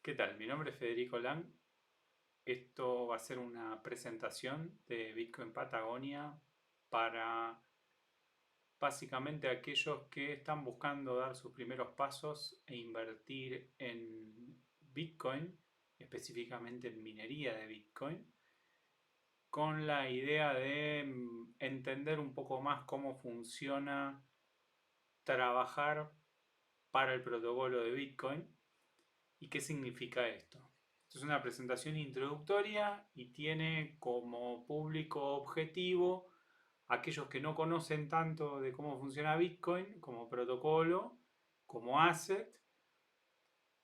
¿Qué tal? Mi nombre es Federico Lang. Esto va a ser una presentación de Bitcoin Patagonia para básicamente aquellos que están buscando dar sus primeros pasos e invertir en Bitcoin, específicamente en minería de Bitcoin, con la idea de entender un poco más cómo funciona trabajar para el protocolo de Bitcoin. ¿Y qué significa esto? Esto es una presentación introductoria y tiene como público objetivo aquellos que no conocen tanto de cómo funciona Bitcoin como protocolo, como asset,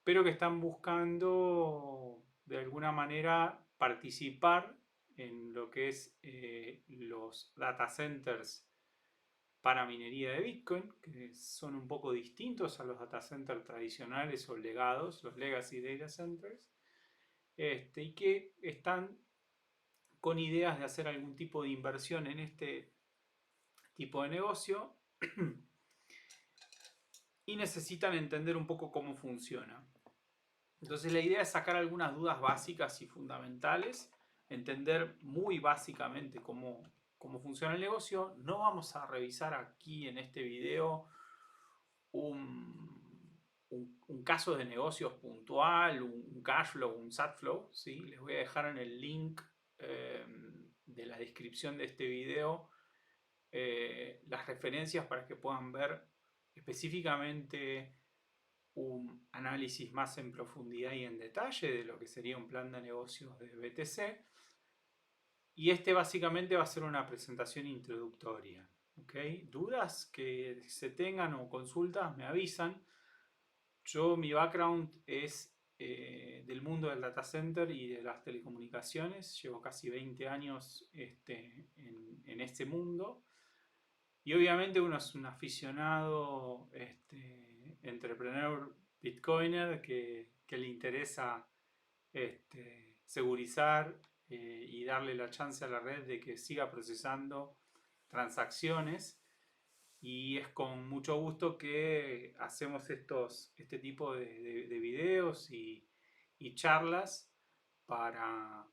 pero que están buscando de alguna manera participar en lo que es los data centers para minería de Bitcoin, que son un poco distintos a los data centers tradicionales o legados, los legacy data centers, y que están con ideas de hacer algún tipo de inversión en este tipo de negocio y necesitan entender un poco cómo funciona. Entonces la idea es sacar algunas dudas básicas y fundamentales, entender muy básicamente cómo funciona el negocio. No vamos a revisar aquí en este video un caso de negocios puntual, un cash flow, un SAT flow, ¿sí? Les voy a dejar en el link de la descripción de este video las referencias para que puedan ver específicamente un análisis más en profundidad y en detalle de lo que sería un plan de negocios de BTC. Y este básicamente va a ser una presentación introductoria. ¿Okay? Dudas que se tengan o consultas me avisan. Mi background es del mundo del data center y de las telecomunicaciones. Llevo casi 20 años en este mundo. Y obviamente uno es un aficionado, entrepreneur bitcoiner que le interesa segurizar y darle la chance a la red de que siga procesando transacciones. Y es con mucho gusto que hacemos este tipo de videos y charlas para,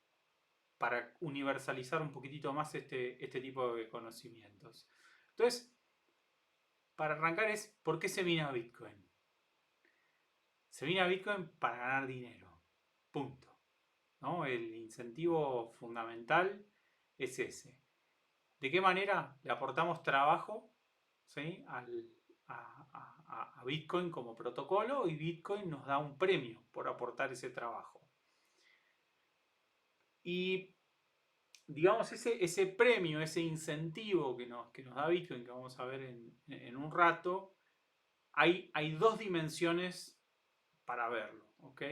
para universalizar un poquitito más este tipo de conocimientos. Entonces, para arrancar es, ¿por qué se mina Bitcoin? Se mina Bitcoin para ganar dinero. Punto. ¿No? El incentivo fundamental es ese. ¿De qué manera le aportamos trabajo, ¿sí? a Bitcoin como protocolo y Bitcoin nos da un premio por aportar ese trabajo? Y digamos, ese premio, ese incentivo que nos da Bitcoin, que vamos a ver en un rato, hay dos dimensiones para verlo, ¿ok?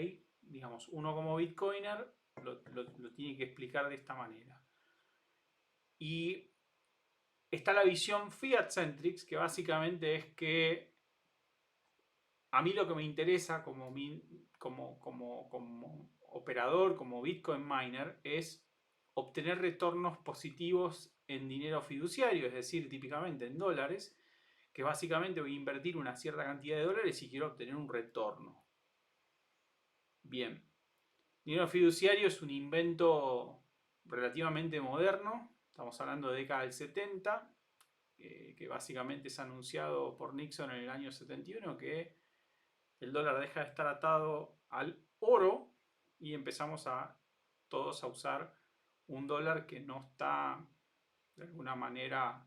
Digamos, uno como Bitcoiner lo tiene que explicar de esta manera. Y está la visión Fiat Centrics, que básicamente es que a mí lo que me interesa como operador, como Bitcoin miner, es obtener retornos positivos en dinero fiduciario, es decir, típicamente en dólares, que básicamente voy a invertir una cierta cantidad de dólares y quiero obtener un retorno. Bien, dinero fiduciario es un invento relativamente moderno, estamos hablando de década del 70, que básicamente es anunciado por Nixon en el año 71, que el dólar deja de estar atado al oro y empezamos todos a usar un dólar que no está, de alguna manera,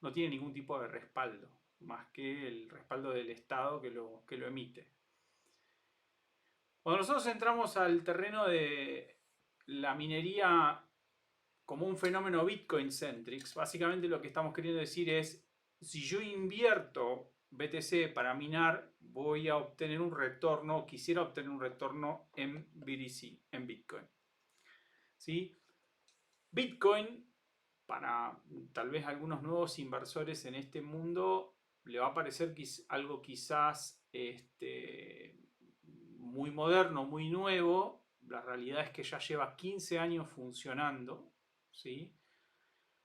no tiene ningún tipo de respaldo, más que el respaldo del Estado que lo emite. Cuando nosotros entramos al terreno de la minería como un fenómeno Bitcoin centric, básicamente lo que estamos queriendo decir es, si yo invierto BTC para minar, voy a obtener un retorno, quisiera obtener un retorno en BTC, en Bitcoin. ¿Sí? Bitcoin, para tal vez algunos nuevos inversores en este mundo, le va a parecer algo quizás muy moderno, muy nuevo. La realidad es que ya lleva 15 años funcionando, ¿sí?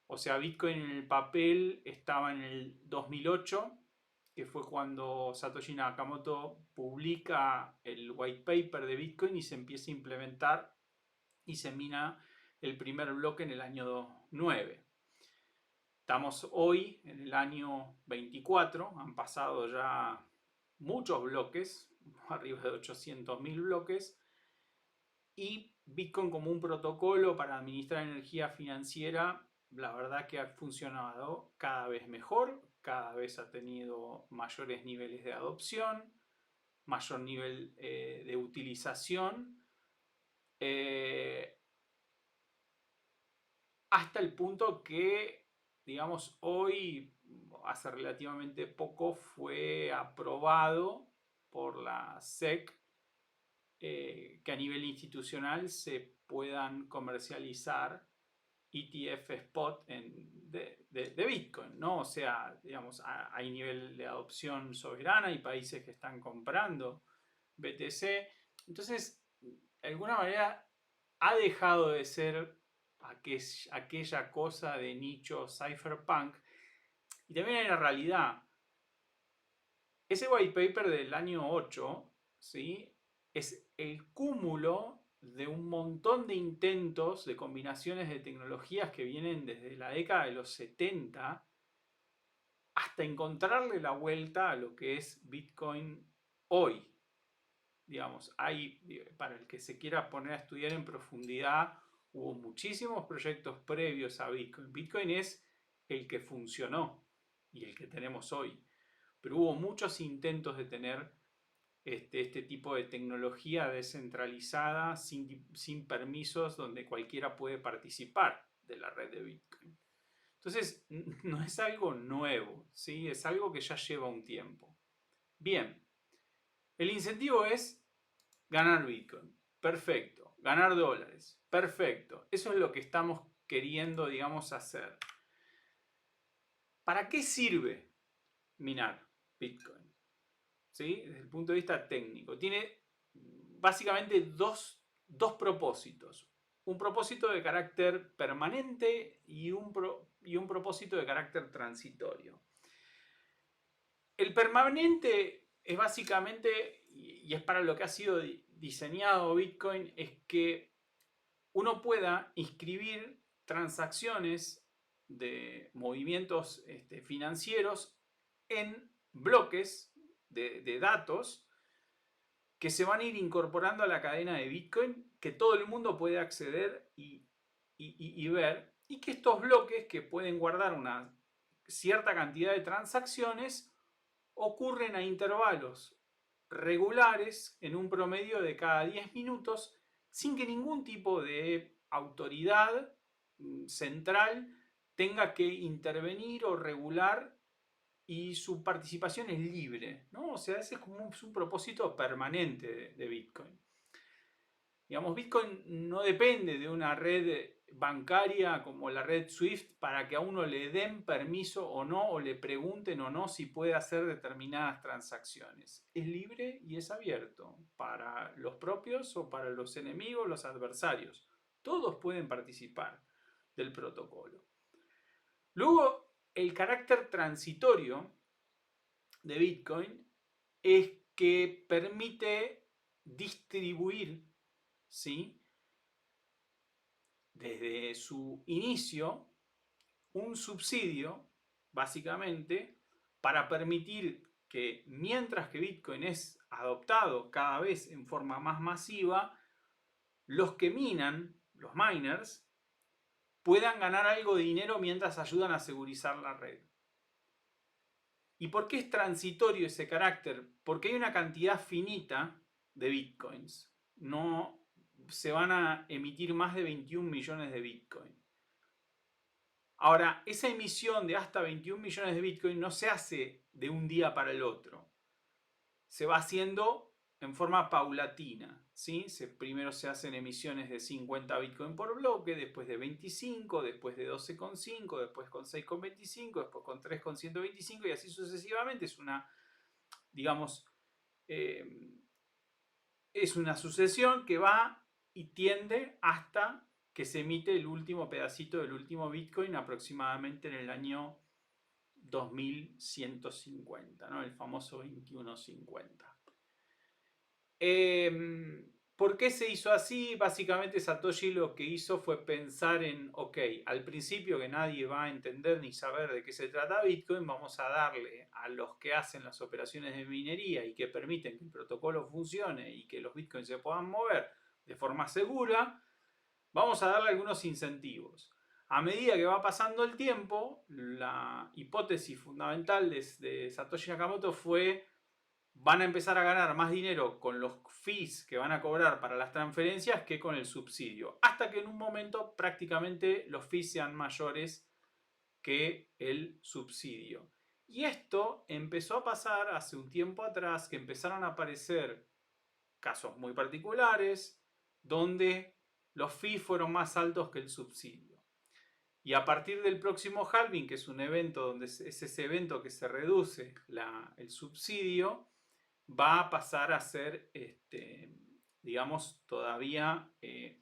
O sea, Bitcoin en el papel estaba en el 2008, que fue cuando Satoshi Nakamoto publica el white paper de Bitcoin y se empieza a implementar y se mina el primer bloque en el año 9. Estamos hoy en el año 24, han pasado ya muchos bloques, arriba de 800.000 bloques, y Bitcoin como un protocolo para administrar energía financiera, la verdad que ha funcionado cada vez mejor, cada vez ha tenido mayores niveles de adopción, mayor nivel de utilización, hasta el punto que, digamos, hoy, hace relativamente poco, fue aprobado por la SEC que a nivel institucional se puedan comercializar ETF spot de Bitcoin, ¿no? O sea, digamos, hay nivel de adopción soberana y países que están comprando BTC. Entonces, de alguna manera, ha dejado de ser aquella cosa de nicho cypherpunk. Y también hay la realidad. Ese white paper del año 8, ¿sí? Es el cúmulo de un montón de intentos de combinaciones de tecnologías que vienen desde la década de los 70 hasta encontrarle la vuelta a lo que es Bitcoin hoy. Digamos, hay, para el que se quiera poner a estudiar en profundidad, hubo muchísimos proyectos previos a Bitcoin. Bitcoin es el que funcionó y el que tenemos hoy. Pero hubo muchos intentos de tener este tipo de tecnología descentralizada, sin permisos, donde cualquiera puede participar de la red de Bitcoin. Entonces, no es algo nuevo, ¿sí? Es algo que ya lleva un tiempo. Bien, el incentivo es ganar Bitcoin. Perfecto. Ganar dólares. Perfecto. Eso es lo que estamos queriendo, digamos, hacer. ¿Para qué sirve minar Bitcoin? ¿Sí? Desde el punto de vista técnico. Tiene básicamente dos propósitos. Un propósito de carácter permanente y un propósito de carácter transitorio. El permanente es básicamente, y es para lo que ha sido diseñado Bitcoin, es que uno pueda inscribir transacciones de movimientos financieros en bloques de datos que se van a ir incorporando a la cadena de Bitcoin, que todo el mundo puede acceder y ver, y que estos bloques, que pueden guardar una cierta cantidad de transacciones, ocurren a intervalos regulares en un promedio de cada 10 minutos sin que ningún tipo de autoridad central tenga que intervenir o regular, y su participación es libre, ¿no? O sea, ese es como un propósito permanente de Bitcoin. Digamos, Bitcoin no depende de una red bancaria como la red Swift para que a uno le den permiso o no, o le pregunten o no si puede hacer determinadas transacciones. Es libre y es abierto para los propios o para los enemigos, los adversarios. Todos pueden participar del protocolo. Luego, el carácter transitorio de Bitcoin es que permite distribuir, ¿sí?, desde su inicio un subsidio, básicamente, para permitir que mientras que Bitcoin es adoptado cada vez en forma más masiva, los que minan, los miners, puedan ganar algo de dinero mientras ayudan a segurizar la red. ¿Y por qué es transitorio ese carácter? Porque hay una cantidad finita de bitcoins. No se van a emitir más de 21 millones de bitcoin. Ahora, esa emisión de hasta 21 millones de bitcoin no se hace de un día para el otro. Se va haciendo en forma paulatina, ¿sí? Primero se hacen emisiones de 50 Bitcoin por bloque, después de 25, después de 12,5, después con 6,25, después con 3,125 y así sucesivamente. Es una, digamos, es una sucesión que va y tiende hasta que se emite el último pedacito del último Bitcoin aproximadamente en el año 2150, ¿no? El famoso 2150. ¿Por qué se hizo así? Básicamente Satoshi lo que hizo fue pensar en, ok, al principio que nadie va a entender ni saber de qué se trata Bitcoin, vamos a darle a los que hacen las operaciones de minería y que permiten que el protocolo funcione y que los Bitcoins se puedan mover de forma segura, vamos a darle algunos incentivos. A medida que va pasando el tiempo, la hipótesis fundamental de Satoshi Nakamoto fue: van a empezar a ganar más dinero con los fees que van a cobrar para las transferencias que con el subsidio. Hasta que en un momento prácticamente los fees sean mayores que el subsidio. Y esto empezó a pasar hace un tiempo atrás, que empezaron a aparecer casos muy particulares donde los fees fueron más altos que el subsidio. Y a partir del próximo halving, que es un evento donde es ese evento que se reduce el subsidio, va a pasar a ser, digamos, todavía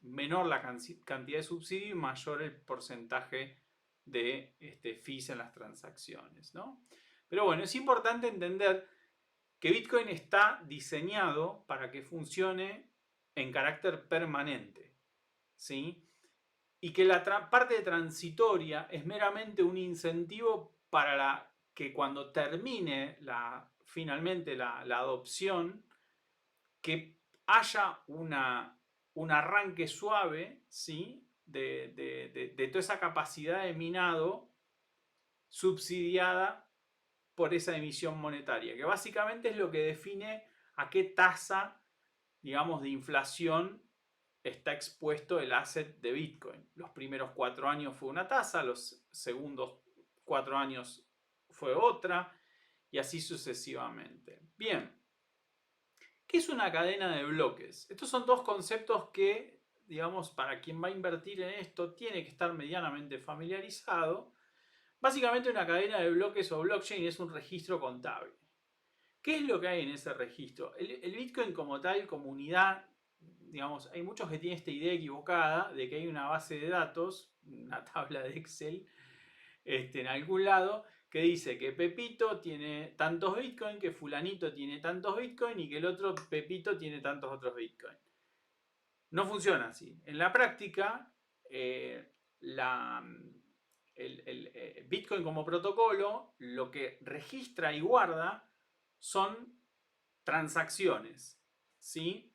menor la cantidad de subsidio y mayor el porcentaje de fees en las transacciones, ¿no? Pero bueno, es importante entender que Bitcoin está diseñado para que funcione en carácter permanente, ¿sí? Y que la parte transitoria es meramente un incentivo para que cuando termine finalmente la adopción, que haya un arranque suave, ¿sí? De toda esa capacidad de minado subsidiada por esa emisión monetaria, que básicamente es lo que define a qué tasa, digamos, de inflación está expuesto el asset de Bitcoin. Los primeros 4 años fue una tasa, los segundos 4 años fue otra, y así sucesivamente. Bien, ¿qué es una cadena de bloques? Estos son dos conceptos que, digamos, para quien va a invertir en esto tiene que estar medianamente familiarizado. Básicamente una cadena de bloques o blockchain es un registro contable. ¿Qué es lo que hay en ese registro? El Bitcoin como tal, comunidad, digamos, hay muchos que tienen esta idea equivocada de que hay una base de datos, una tabla de Excel, en algún lado, que dice que Pepito tiene tantos Bitcoin, que Fulanito tiene tantos Bitcoin y que el otro Pepito tiene tantos otros Bitcoin. No funciona así. En la práctica, el Bitcoin como protocolo lo que registra y guarda son transacciones, ¿sí?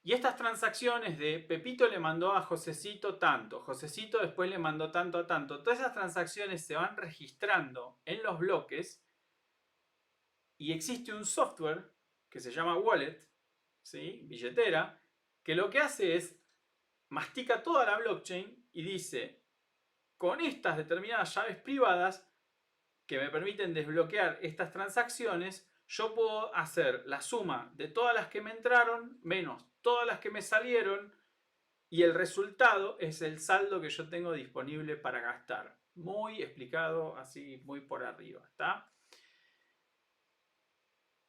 Y estas transacciones de Pepito le mandó a Josecito tanto, Josecito después le mandó tanto a tanto, todas esas transacciones se van registrando en los bloques y existe un software que se llama Wallet, ¿sí? Billetera, que lo que hace es mastica toda la blockchain y dice: con estas determinadas llaves privadas que me permiten desbloquear estas transacciones, yo puedo hacer la suma de todas las que me entraron menos todas las que me salieron y el resultado es el saldo que yo tengo disponible para gastar. Muy explicado así, muy por arriba, ¿está?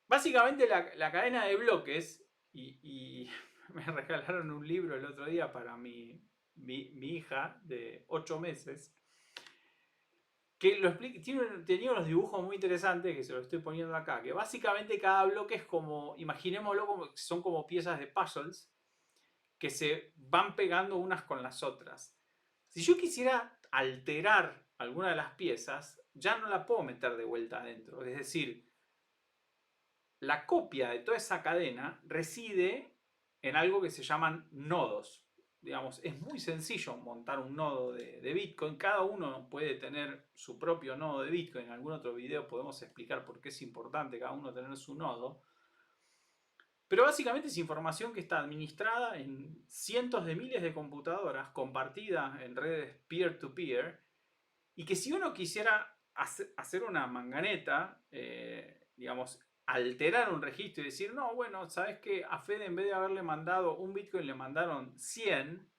Básicamente la cadena de bloques, y me regalaron un libro el otro día para mi hija de 8 meses, que lo explica, tenía unos dibujos muy interesantes que se los estoy poniendo acá, que básicamente cada bloque es como, imaginémoslo como son como piezas de puzzles que se van pegando unas con las otras. Si yo quisiera alterar alguna de las piezas, ya no la puedo meter de vuelta adentro. Es decir, la copia de toda esa cadena reside en algo que se llaman nodos. Digamos, es muy sencillo montar un nodo de Bitcoin. Cada uno puede tener su propio nodo de Bitcoin. En algún otro video podemos explicar por qué es importante cada uno tener su nodo. Pero básicamente es información que está administrada en cientos de miles de computadoras compartidas en redes peer-to-peer y que si uno quisiera hacer una manganeta, digamos, alterar un registro y decir: no, bueno, ¿sabes qué? A Fede, en vez de haberle mandado un Bitcoin, le mandaron 100.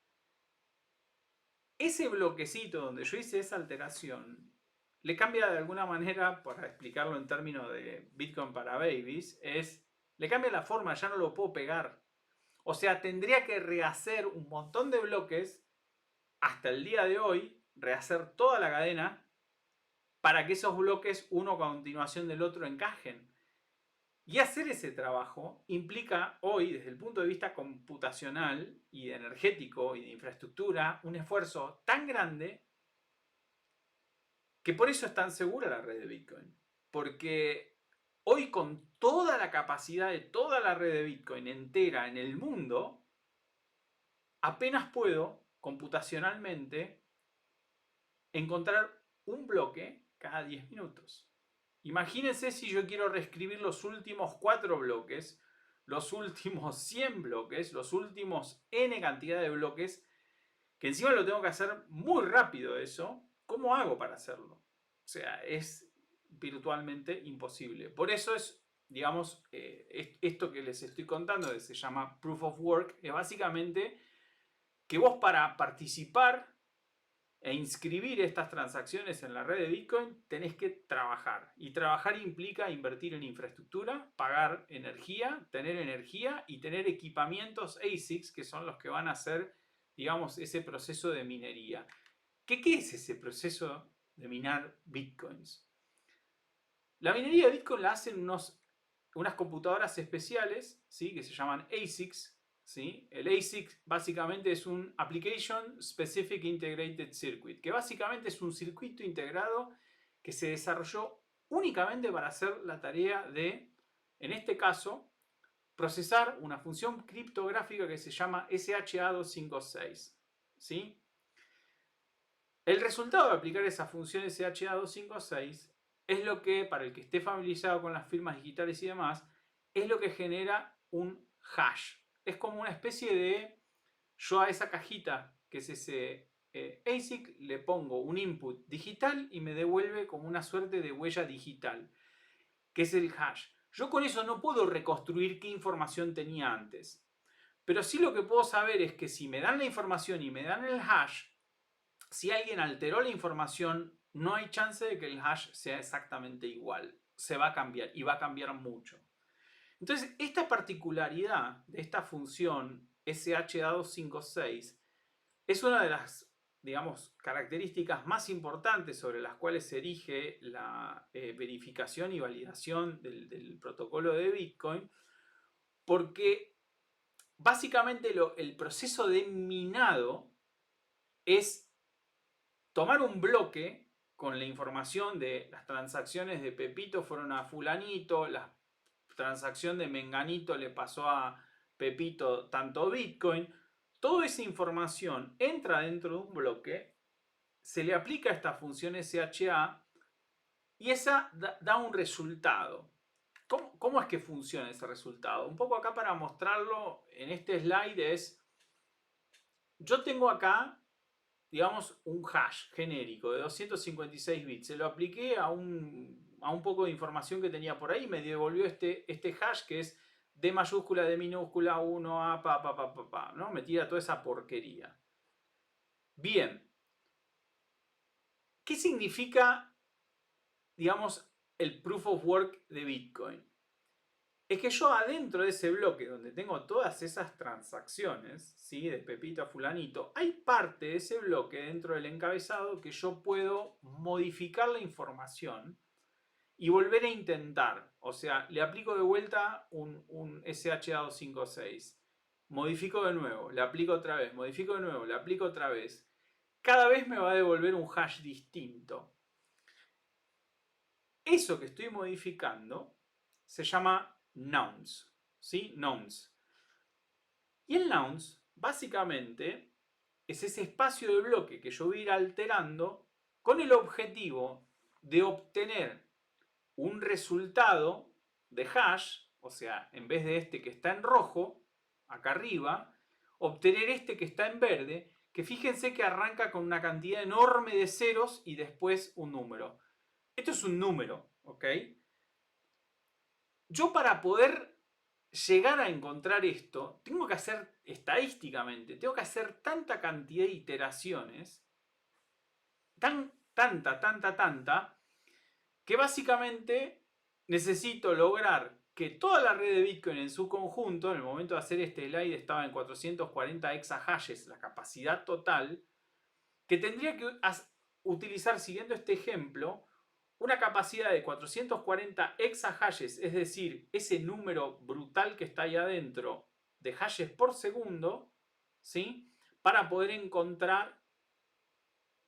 Ese bloquecito donde yo hice esa alteración le cambia de alguna manera, para explicarlo en términos de Bitcoin para babies, le cambia la forma, ya no lo puedo pegar. O sea, tendría que rehacer un montón de bloques hasta el día de hoy, rehacer toda la cadena para que esos bloques uno a continuación del otro encajen. Y hacer ese trabajo implica hoy, desde el punto de vista computacional y energético y de infraestructura, un esfuerzo tan grande que por eso es tan segura la red de Bitcoin. Porque hoy con toda la capacidad de toda la red de Bitcoin entera en el mundo, apenas puedo computacionalmente encontrar un bloque cada 10 minutos. Imagínense si yo quiero reescribir los últimos 4 bloques, los últimos 100 bloques, los últimos n cantidad de bloques, que encima lo tengo que hacer muy rápido eso. ¿Cómo hago para hacerlo? O sea, es virtualmente imposible. Por eso es, digamos, esto que les estoy contando, que se llama Proof of Work, es básicamente que vos para participar e inscribir estas transacciones en la red de Bitcoin tenés que trabajar. Y trabajar implica invertir en infraestructura, pagar energía y tener equipamientos ASICs que son los que van a hacer, digamos, ese proceso de minería. ¿Qué es ese proceso de minar Bitcoins? La minería de Bitcoin la hacen unas computadoras especiales, ¿sí? Que se llaman ASICs. ¿Sí? El ASIC básicamente es un Application Specific Integrated Circuit, que básicamente es un circuito integrado que se desarrolló únicamente para hacer la tarea de, en este caso, procesar una función criptográfica que se llama SHA-256. ¿Sí? El resultado de aplicar esa función SHA-256 es lo que, para el que esté familiarizado con las firmas digitales y demás, es lo que genera un hash. Es como una especie de, yo a esa cajita que es ese ASIC le pongo un input digital y me devuelve como una suerte de huella digital, que es el hash. Yo con eso no puedo reconstruir qué información tenía antes, pero sí lo que puedo saber es que si me dan la información y me dan el hash, si alguien alteró la información, no hay chance de que el hash sea exactamente igual. Se va a cambiar y va a cambiar mucho. Entonces, esta particularidad de esta función SHA-256 es una de las, digamos, características más importantes sobre las cuales se erige la verificación y validación del protocolo de Bitcoin, porque básicamente el proceso de minado es tomar un bloque con la información de las transacciones de Pepito fueron a fulanito, la transacción de Menganito le pasó a Pepito tanto Bitcoin, toda esa información entra dentro de un bloque, se le aplica esta función SHA y esa da un resultado. ¿Cómo es que funciona ese resultado? Un poco acá para mostrarlo en este slide es, yo tengo acá, digamos, un hash genérico de 256 bits. Se lo apliqué a un poco de información que tenía por ahí y me devolvió este hash que es D mayúscula, D minúscula, 1, A, ¿no? Me tira toda esa porquería. Bien. ¿Qué significa, digamos, el Proof of Work de Bitcoin? Es que yo adentro de ese bloque donde tengo todas esas transacciones, ¿sí? De Pepito a Fulanito, hay parte de ese bloque dentro del encabezado que yo puedo modificar la información y volver a intentar. O sea, le aplico de vuelta un SHA-256. Modifico de nuevo, le aplico otra vez, modifico de nuevo, le aplico otra vez. Cada vez me va a devolver un hash distinto. Eso que estoy modificando se llama nonce, ¿sí? Nonce. Y el nonce, básicamente, es ese espacio de bloque que yo voy a ir alterando con el objetivo de obtener un resultado de hash, o sea, en vez de este que está en rojo, acá arriba, obtener este que está en verde, que fíjense que arranca con una cantidad enorme de ceros y después un número. Esto es un número, ¿ok? Yo para poder llegar a encontrar esto, tengo que hacer estadísticamente, tengo que hacer tanta cantidad de iteraciones, tanta, que básicamente necesito lograr que toda la red de Bitcoin en su conjunto, en el momento de hacer este slide estaba en 440 exahashes, la capacidad total, que tendría que utilizar, siguiendo este ejemplo, una capacidad de 440 exahashes, es decir, ese número brutal que está ahí adentro de hashes por segundo, ¿sí? Para poder encontrar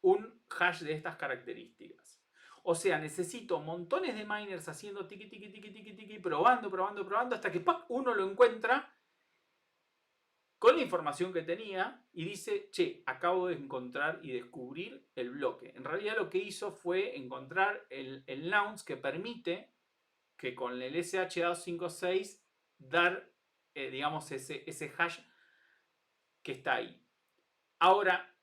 un hash de estas características. O sea, necesito montones de miners haciendo tiki, tiki, tiki, tiki, tiki, probando, probando, probando, hasta que ¡pac! Uno lo encuentra con la información que tenía y dice, che, acabo de encontrar y descubrir el bloque. En realidad lo que hizo fue encontrar el nonce que permite que con el SH256 dar, digamos, ese hash que está ahí. Ahora,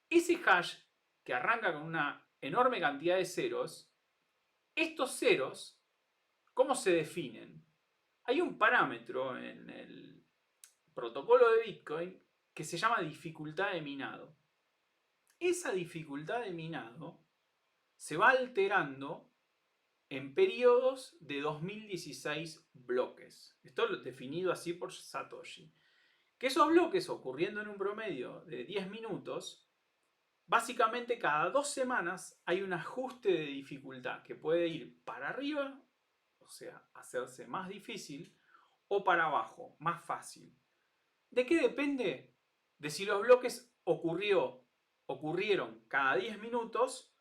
ese hash que arranca con una enorme cantidad de ceros, estos ceros, ¿cómo se definen? Hay un parámetro en el protocolo de Bitcoin que se llama dificultad de minado. Esa dificultad de minado se va alterando en periodos de 2016 bloques. Esto es definido así por Satoshi. Que esos bloques, ocurriendo en un promedio de 10 minutos, básicamente cada 2 semanas hay un ajuste de dificultad que puede ir para arriba, o sea, hacerse más difícil, o para abajo, más fácil. ¿De qué depende? De si los bloques ocurrieron cada 10 minutos,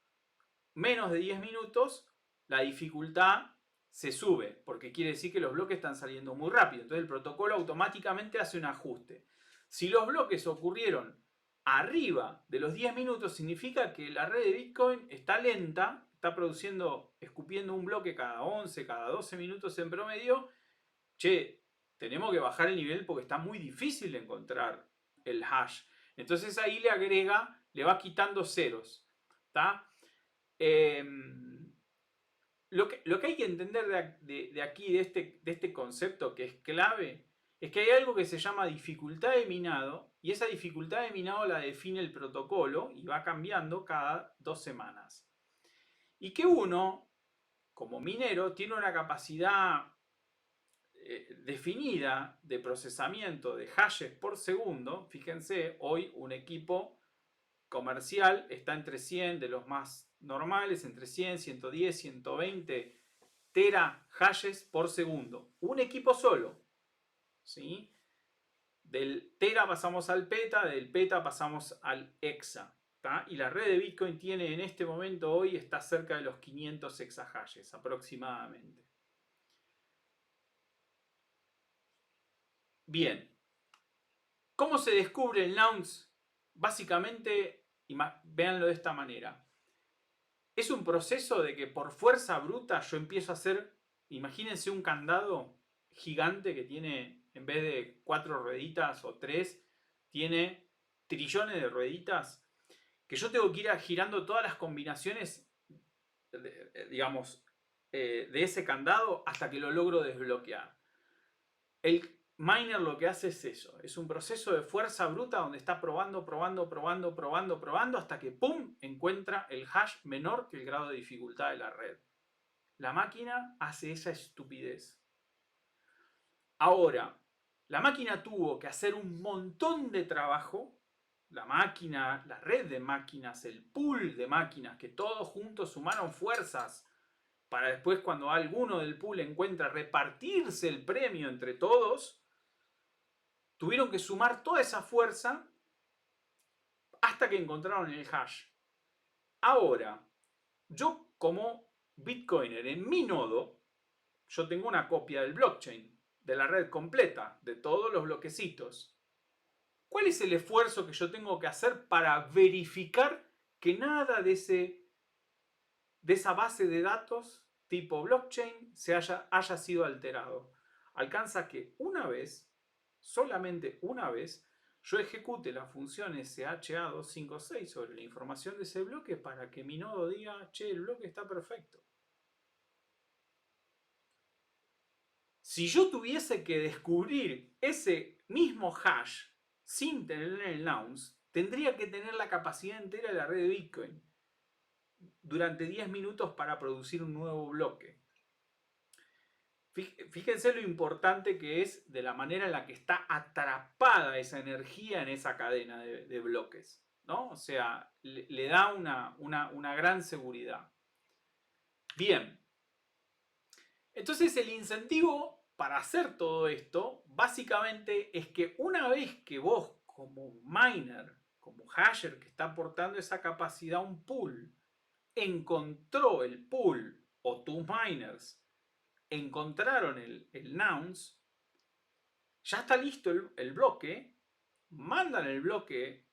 menos de 10 minutos, la dificultad se sube, porque quiere decir que los bloques están saliendo muy rápido. Entonces el protocolo automáticamente hace un ajuste. Si los bloques ocurrieron arriba de los 10 minutos, significa que la red de Bitcoin está lenta, está produciendo, escupiendo un bloque cada 11, cada 12 minutos en promedio. Che, tenemos que bajar el nivel porque está muy difícil de encontrar el hash. Entonces ahí le agrega, le va quitando ceros. ¿Está? Lo que hay que entender de aquí, de este concepto que es clave, es que hay algo que se llama dificultad de minado, y esa dificultad de minado la define el protocolo y va cambiando cada 2 semanas. Y que uno, como minero, tiene una capacidad definida de procesamiento de hashes por segundo. Fíjense, hoy un equipo comercial está entre 100 de los más normales, entre 100, 110, 120 tera hashes por segundo. Un equipo solo. ¿Sí? Del tera pasamos al peta, del peta pasamos al hexa. ¿tá? Y la red de Bitcoin tiene en este momento hoy está cerca de los 500 exahashes aproximadamente. Bien. ¿Cómo se descubre el nonce? Básicamente, véanlo de esta manera. Es un proceso de que por fuerza bruta yo empiezo a hacer, imagínense un candado gigante que tiene, en vez de 4 rueditas o 3, tiene trillones de rueditas, que yo tengo que ir girando todas las combinaciones, digamos, de ese candado hasta que lo logro desbloquear. El miner lo que hace es eso, es un proceso de fuerza bruta donde está probando, probando, probando, probando, probando hasta que ¡pum! Encuentra el hash menor que el grado de dificultad de la red. La máquina hace esa estupidez. Ahora, la máquina tuvo que hacer un montón de trabajo, la máquina, la red de máquinas, el pool de máquinas, que todos juntos sumaron fuerzas para después cuando alguno del pool encuentra repartirse el premio entre todos, tuvieron que sumar toda esa fuerza hasta que encontraron el hash. Ahora, yo como Bitcoiner en mi nodo, yo tengo una copia del blockchain, de la red completa, de todos los bloquecitos. ¿Cuál es el esfuerzo que yo tengo que hacer para verificar que nada de esa base de datos tipo blockchain haya sido alterado? Alcanza que una vez, solamente una vez, yo ejecute la función SHA-256 sobre la información de ese bloque para que mi nodo diga, che, el bloque está perfecto. Si yo tuviese que descubrir ese mismo hash sin tener el nonce, tendría que tener la capacidad entera de la red de Bitcoin durante 10 minutos para producir un nuevo bloque. Fíjense lo importante que es de la manera en la que está atrapada esa energía en esa cadena de bloques, ¿no? O sea, le da una gran seguridad. Bien, entonces el incentivo para hacer todo esto básicamente es que una vez que vos como miner, como hasher que está aportando esa capacidad a un pool, encontró el pool o tus miners encontraron el nonce, ya está listo el bloque, mandan el bloque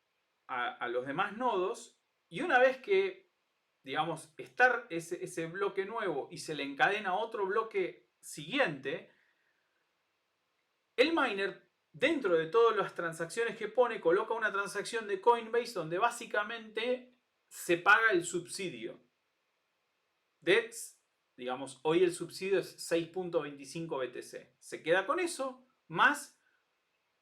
a los demás nodos y una vez que, digamos, está ese bloque nuevo y se le encadena otro bloque siguiente, el miner, dentro de todas las transacciones que pone, coloca una transacción de Coinbase donde básicamente se paga el subsidio. Digamos, hoy el subsidio es 6.25 BTC. Se queda con eso, más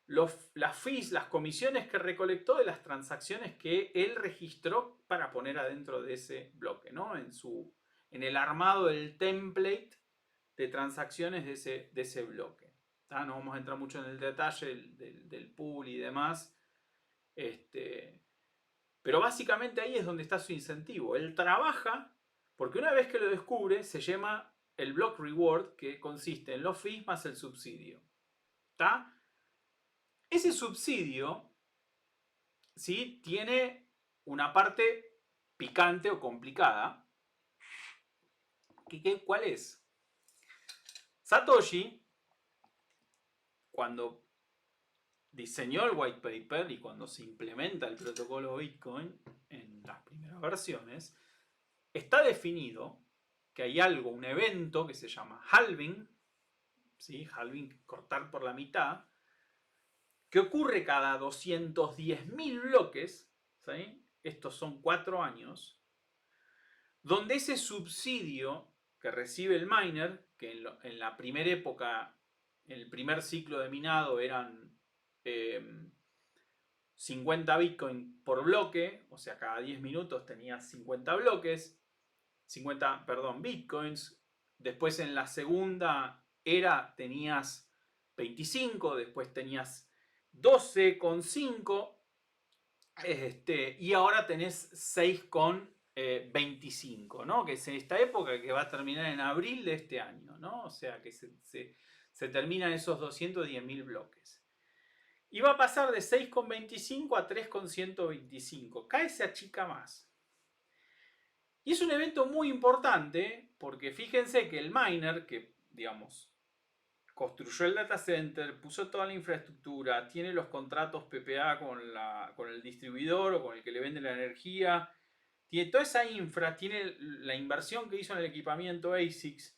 las fees, las comisiones que recolectó de las transacciones que él registró para poner adentro de ese bloque, ¿no? En el armado del template de transacciones de ese bloque. ¿Tá? No vamos a entrar mucho en el detalle del pool y demás. Pero básicamente ahí es donde está su incentivo. Él trabaja porque una vez que lo descubre se llama el block reward, que consiste en los fees más el subsidio. ¿Tá? Ese subsidio, ¿sí?, tiene una parte picante o complicada. ¿Cuál es? Satoshi, cuando diseñó el white paper y cuando se implementa el protocolo Bitcoin en las primeras versiones, está definido que hay algo, un evento que se llama halving, ¿sí? Halving, cortar por la mitad, que ocurre cada 210.000 bloques, ¿sí? Estos son 4 años, donde ese subsidio que recibe el miner, que en la primera época, en el primer ciclo de minado eran 50 Bitcoin por bloque, o sea, cada 10 minutos tenías 50 bloques, 50, perdón, Bitcoins. Después en la segunda era tenías 25, después tenías 12,5 y ahora tenés 6,25, ¿no? Que es en esta época que va a terminar en abril de este año, ¿no? O sea que se terminan esos 210.000 bloques. Y va a pasar de 6,25 a 3,125. Cae se achica más. Y es un evento muy importante porque fíjense que el miner, que digamos, construyó el data center, puso toda la infraestructura, tiene los contratos PPA con el distribuidor o con el que le vende la energía, tiene toda esa infra, tiene la inversión que hizo en el equipamiento ASICS,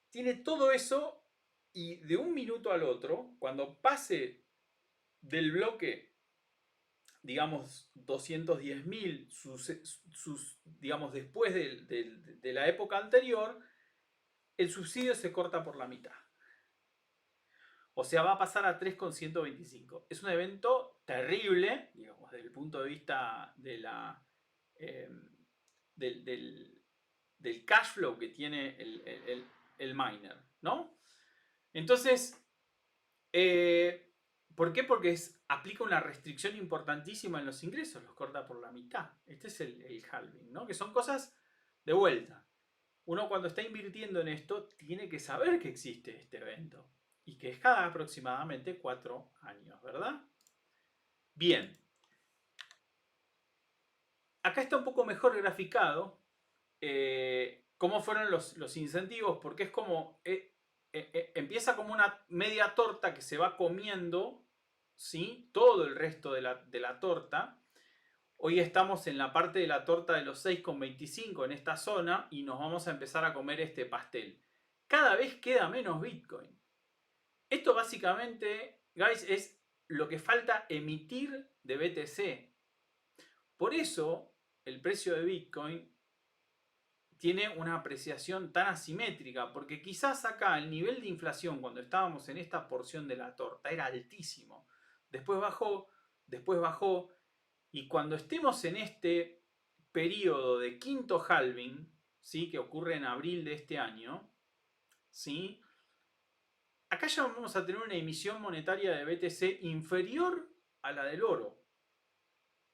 tiene todo eso y de un minuto al otro, cuando pase del bloque, digamos, 210.000, digamos, después de la época anterior, el subsidio se corta por la mitad. O sea, va a pasar a 3,125. Es un evento terrible, digamos, desde el punto de vista de del cash flow que tiene el miner, ¿no? Entonces, ¿por qué? Porque aplica una restricción importantísima en los ingresos, los corta por la mitad. Este es el halving, ¿no? Que son cosas de vuelta. Uno cuando está invirtiendo en esto tiene que saber que existe este evento y que es cada aproximadamente 4 años, ¿verdad? Bien. Acá está un poco mejor graficado cómo fueron los incentivos, porque es como empieza como una media torta que se va comiendo, ¿sí?, todo el resto de la torta. Hoy estamos en la parte de la torta de los 6,25 en esta zona y nos vamos a empezar a comer este pastel. Cada vez queda menos Bitcoin. Esto básicamente, guys, es lo que falta emitir de BTC. Por eso el precio de Bitcoin tiene una apreciación tan asimétrica, porque quizás acá el nivel de inflación cuando estábamos en esta porción de la torta era altísimo. Después bajó, y cuando estemos en este periodo de quinto halving, ¿sí?, que ocurre en abril de este año, ¿sí?, acá ya vamos a tener una emisión monetaria de BTC inferior a la del oro.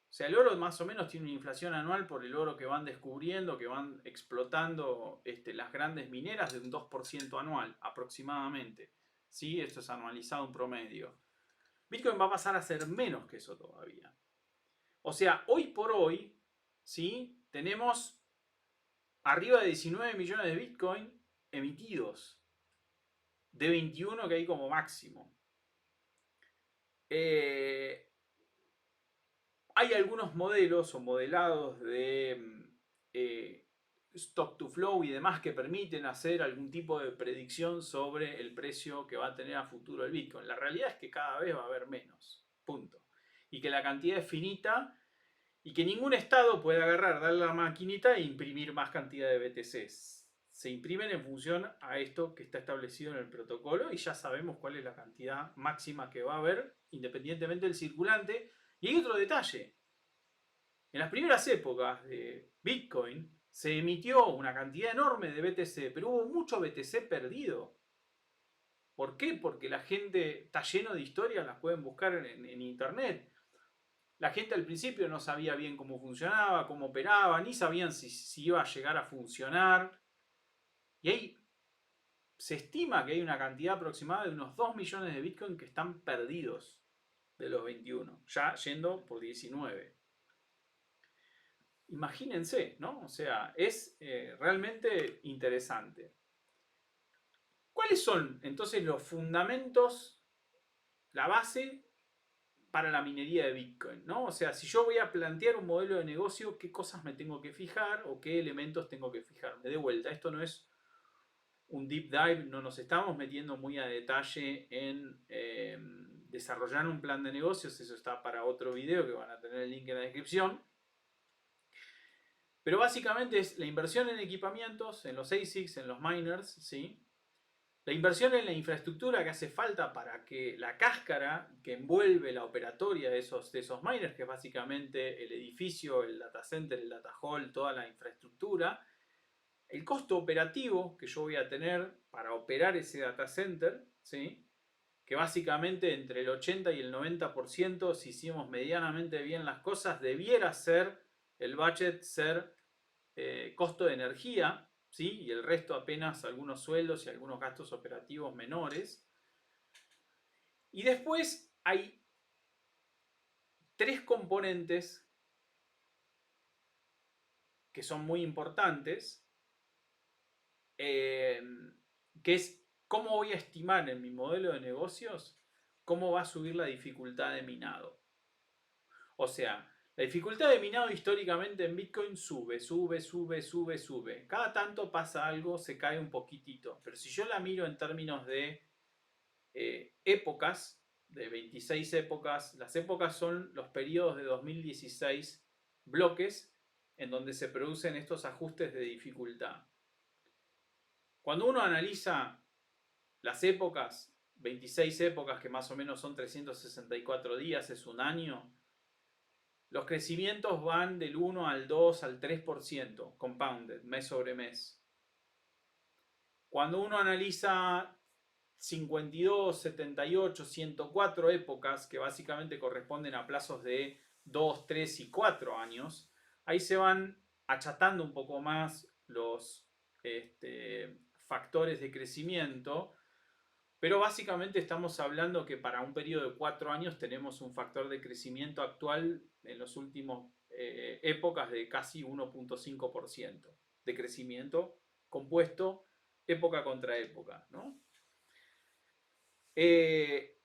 O sea, el oro más o menos tiene una inflación anual por el oro que van descubriendo, que van explotando las grandes mineras de un 2% anual aproximadamente. ¿Sí? Esto es anualizado en promedio. Bitcoin va a pasar a ser menos que eso todavía. O sea, hoy por hoy, ¿sí? Tenemos arriba de 19 millones de Bitcoin emitidos, de 21 que hay como máximo. Hay algunos modelos o modelados de stock to flow y demás que permiten hacer algún tipo de predicción sobre el precio que va a tener a futuro el Bitcoin. La realidad es que cada vez va a haber menos. Punto. Y que la cantidad es finita y que ningún estado puede agarrar, darle la maquinita e imprimir más cantidad de BTCs. Se imprimen en función a esto que está establecido en el protocolo y ya sabemos cuál es la cantidad máxima que va a haber independientemente del circulante. Y hay otro detalle. En las primeras épocas de Bitcoin se emitió una cantidad enorme de BTC, pero hubo mucho BTC perdido. ¿Por qué? Porque la gente está lleno de historias, las pueden buscar en internet. La gente al principio no sabía bien cómo funcionaba, cómo operaba, ni sabían si iba a llegar a funcionar. Y ahí se estima que hay una cantidad aproximada de unos 2 millones de Bitcoin que están perdidos de los 21, ya yendo por 19. Imagínense, ¿no? O sea, es realmente interesante. ¿Cuáles son entonces los fundamentos, la base para la minería de Bitcoin, ¿no? O sea, si yo voy a plantear un modelo de negocio, ¿qué cosas me tengo que fijar o qué elementos tengo que fijarme? De vuelta, esto no es un deep dive, no nos estamos metiendo muy a detalle en desarrollar un plan de negocios, eso está para otro video que van a tener el link en la descripción. Pero básicamente es la inversión en equipamientos, en los ASICs, en los miners, ¿sí? La inversión en la infraestructura que hace falta para que la cáscara que envuelve la operatoria de esos miners, que es básicamente el edificio, el data center, el data hall, toda la infraestructura, el costo operativo que yo voy a tener para operar ese data center, ¿sí? Que básicamente entre el 80 y el 90%, si hicimos medianamente bien las cosas, debiera ser el budget ser costo de energía, ¿sí? Y el resto apenas algunos sueldos y algunos gastos operativos menores. Y después hay tres componentes que son muy importantes, que es cómo voy a estimar en mi modelo de negocios cómo va a subir la dificultad de minado. O sea, la dificultad de minado históricamente en Bitcoin sube, sube, sube, sube, sube. Cada tanto pasa algo, se cae un poquitito. Pero si yo la miro en términos de épocas, de 26 épocas, las épocas son los periodos de 2016 bloques en donde se producen estos ajustes de dificultad. Cuando uno analiza las épocas, 26 épocas que más o menos son 364 días, es un año, los crecimientos van del 1 al 2 al 3%, compounded, mes sobre mes. Cuando uno analiza 52, 78, 104 épocas, que básicamente corresponden a plazos de 2, 3 y 4 años, ahí se van achatando un poco más los factores de crecimiento, pero básicamente estamos hablando que para un periodo de 4 años tenemos un factor de crecimiento actual en los últimos épocas de casi 1.5% de crecimiento compuesto época contra época, ¿no? ¿Qué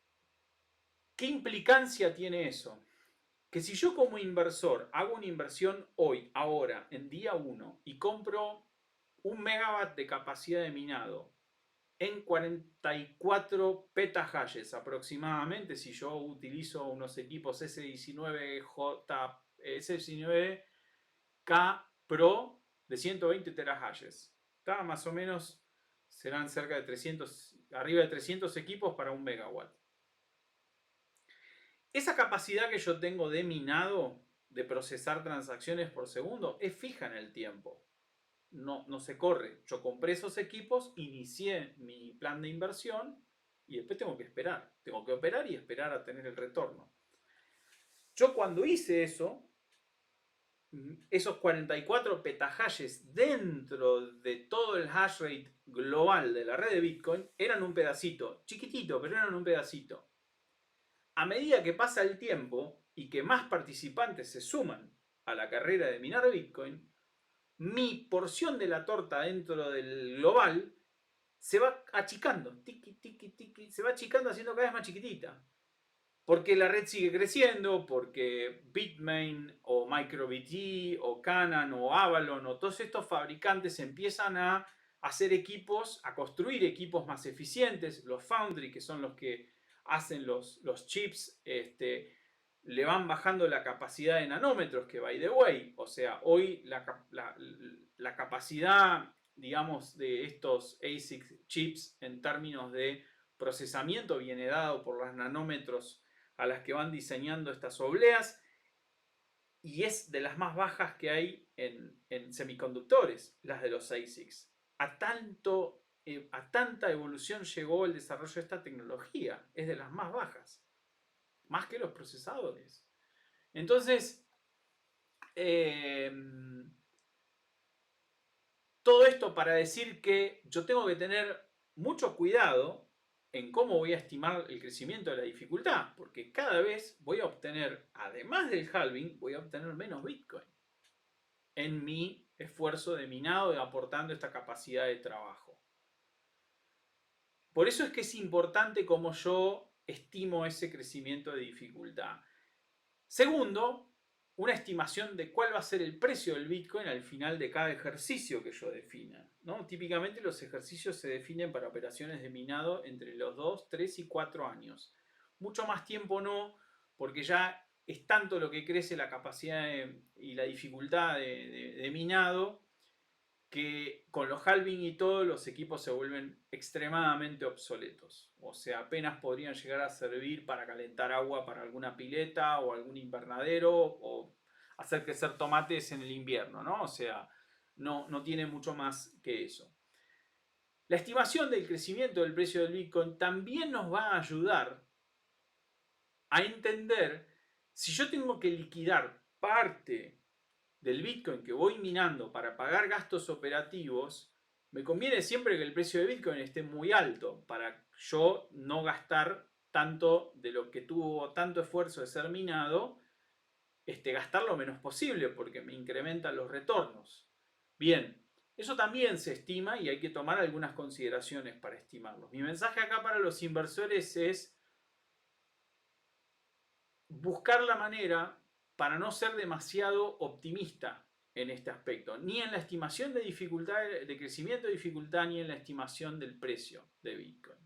implicancia tiene eso? Que si yo como inversor hago una inversión hoy, ahora, en día 1 y compro 1 megawatt de capacidad de minado en 44 petahashes aproximadamente, si yo utilizo unos equipos S19K Pro de 120 terahashes, ¿está? Más o menos serán cerca de 300, arriba de 300 equipos para 1 megawatt. Esa capacidad que yo tengo de minado, de procesar transacciones por segundo, es fija en el tiempo. No se corre. Yo compré esos equipos, inicié mi plan de inversión y después tengo que esperar. Tengo que operar y esperar a tener el retorno. Yo cuando hice eso, esos 44 petahashes dentro de todo el hash rate global de la red de Bitcoin eran un pedacito, chiquitito, pero eran un pedacito. A medida que pasa el tiempo y que más participantes se suman a la carrera de minar Bitcoin, mi porción de la torta dentro del global se va achicando, tiki, tiki, tiki, se va achicando haciendo cada vez más chiquitita. Porque la red sigue creciendo, porque Bitmain o MicroBT o Canaan o Avalon o todos estos fabricantes empiezan a hacer equipos, a construir equipos más eficientes. Los Foundry, que son los que hacen los chips, le van bajando la capacidad de nanómetros, que by the way, o sea, hoy la capacidad, digamos, de estos ASIC chips en términos de procesamiento viene dado por los nanómetros a las que van diseñando estas obleas y es de las más bajas que hay en semiconductores, las de los ASICs. A tanta evolución llegó el desarrollo de esta tecnología, es de las más bajas, más que los procesadores. Entonces, todo esto para decir que yo tengo que tener mucho cuidado en cómo voy a estimar el crecimiento de la dificultad, porque cada vez voy a obtener, además del halving, voy a obtener menos Bitcoin en mi esfuerzo de minado y aportando esta capacidad de trabajo. Por eso es que es importante cómo yo estimo ese crecimiento de dificultad. Segundo, una estimación de cuál va a ser el precio del Bitcoin al final de cada ejercicio que yo defina, ¿no? Típicamente los ejercicios se definen para operaciones de minado entre los 2, 3 y 4 años. Mucho más tiempo no, porque ya es tanto lo que crece la capacidad y la dificultad de minado que con los halving y todo los equipos se vuelven extremadamente obsoletos. O sea, apenas podrían llegar a servir para calentar agua para alguna pileta o algún invernadero o hacer crecer tomates en el invierno, ¿no? O sea, no tiene mucho más que eso. La estimación del crecimiento del precio del Bitcoin también nos va a ayudar a entender si yo tengo que liquidar parte del Bitcoin que voy minando para pagar gastos operativos, me conviene siempre que el precio de Bitcoin esté muy alto para yo no gastar tanto de lo que tuvo tanto esfuerzo de ser minado, gastar lo menos posible porque me incrementan los retornos. Bien, eso también se estima y hay que tomar algunas consideraciones para estimarlo. Mi mensaje acá para los inversores es buscar la manera para no ser demasiado optimista en este aspecto, ni en la estimación de dificultad, de crecimiento de dificultad, ni en la estimación del precio de Bitcoin.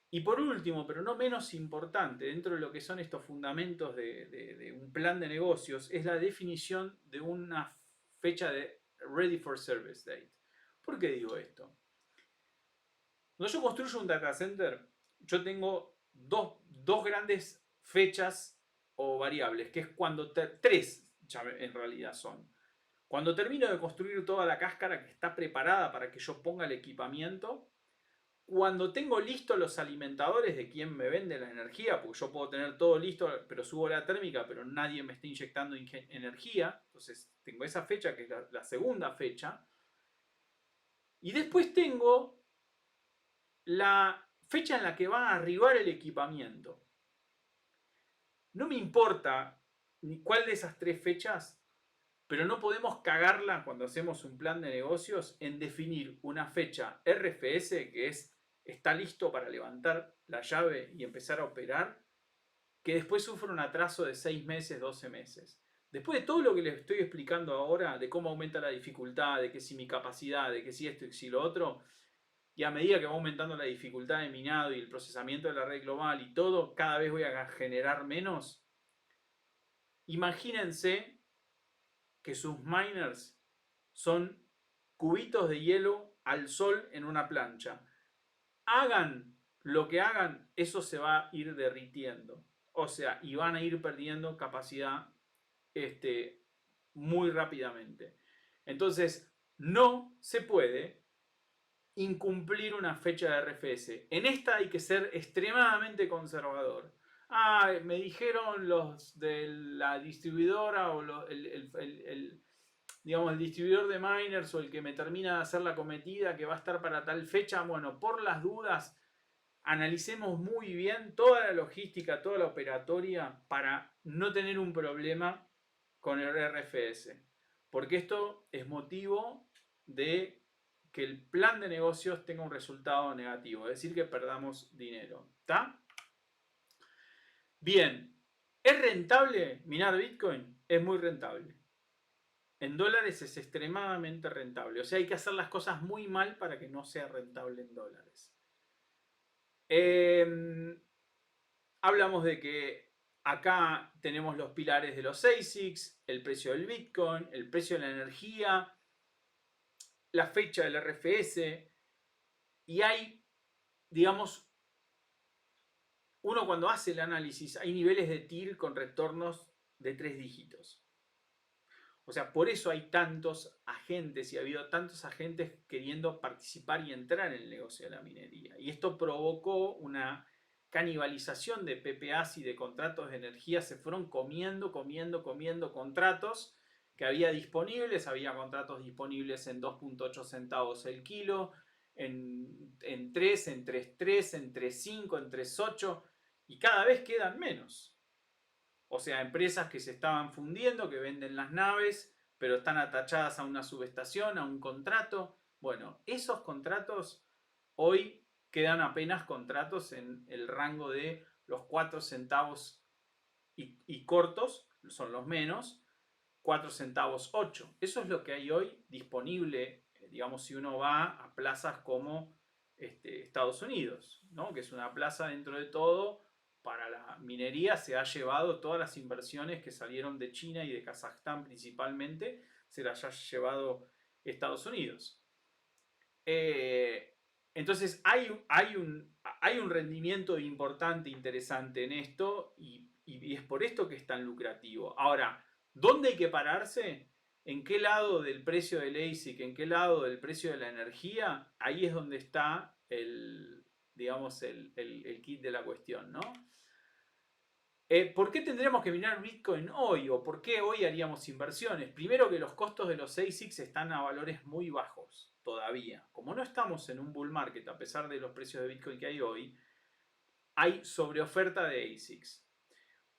Y por último, pero no menos importante, dentro de lo que son estos fundamentos de un plan de negocios, es la definición de una fecha de Ready for Service Date. ¿Por qué digo esto? Cuando yo construyo un data center, yo tengo dos grandes fechas o variables, que es cuando tres ya en realidad son. Cuando termino de construir toda la cáscara que está preparada para que yo ponga el equipamiento, cuando tengo listos los alimentadores de quien me vende la energía, porque yo puedo tener todo listo, pero subo la térmica, pero nadie me está inyectando energía, entonces tengo esa fecha que es la segunda fecha. Y después tengo la fecha en la que va a arribar el equipamiento. No me importa ni cuál de esas tres fechas, pero no podemos cagarla cuando hacemos un plan de negocios en definir una fecha RFS, que está listo para levantar la llave y empezar a operar, que después sufre un atraso de 6 meses, 12 meses. Después de todo lo que les estoy explicando ahora, de cómo aumenta la dificultad, de que si mi capacidad, de que si esto y si lo otro, y a medida que va aumentando la dificultad de minado y el procesamiento de la red global y todo, cada vez voy a generar menos. Imagínense que sus miners son cubitos de hielo al sol en una plancha. Hagan lo que hagan, eso se va a ir derritiendo. O sea, y van a ir perdiendo capacidad muy rápidamente. Entonces, no se puede incumplir una fecha de RFS. En esta hay que ser extremadamente conservador. Me dijeron los de la distribuidora o digamos, el distribuidor de miners o el que me termina de hacer la cometida que va a estar para tal fecha. Bueno, por las dudas, analicemos muy bien toda la logística, toda la operatoria para no tener un problema con el RFS. Porque esto es motivo de que el plan de negocios tenga un resultado negativo, es decir, que perdamos dinero. ¿Está? Bien, ¿es rentable minar Bitcoin? Es muy rentable. En dólares es extremadamente rentable. O sea, hay que hacer las cosas muy mal para que no sea rentable en dólares. Hablamos de que acá tenemos los pilares de los ASICs, el precio del Bitcoin, el precio de la energía, la fecha del RFS. Y hay, digamos, uno cuando hace el análisis, hay niveles de TIR con retornos de 3 dígitos. O sea, por eso hay tantos agentes y ha habido tantos agentes queriendo participar y entrar en el negocio de la minería. Y esto provocó una canibalización de PPAs y de contratos de energía. Se fueron comiendo contratos que había disponibles. Había contratos disponibles en 2.8 centavos el kilo, en 3, en 3.3, en 3.5, en 3.8 y cada vez quedan menos. O sea, empresas que se estaban fundiendo, que venden las naves, pero están atachadas a una subestación, a un contrato. Bueno, esos contratos hoy quedan apenas contratos en el rango de los 4 centavos y cortos, son los menos, 4 centavos 8. Eso es lo que hay hoy disponible, digamos, si uno va a plazas como Estados Unidos, ¿no? Que es una plaza dentro de todo para la minería. Se ha llevado todas las inversiones que salieron de China y de Kazajstán principalmente, se las ha llevado Estados Unidos. Entonces hay un rendimiento importante, interesante en esto y es por esto que es tan lucrativo. Ahora, ¿dónde hay que pararse? ¿En qué lado del precio del ASIC? ¿En qué lado del precio de la energía? Ahí es donde está digamos, el kit de la cuestión, ¿no? ¿Por qué tendríamos que minar Bitcoin hoy? ¿O por qué hoy haríamos inversiones? Primero que los costos de los ASICs están a valores muy bajos todavía. Como no estamos en un bull market, a pesar de los precios de Bitcoin que hay hoy, hay sobreoferta de ASICs.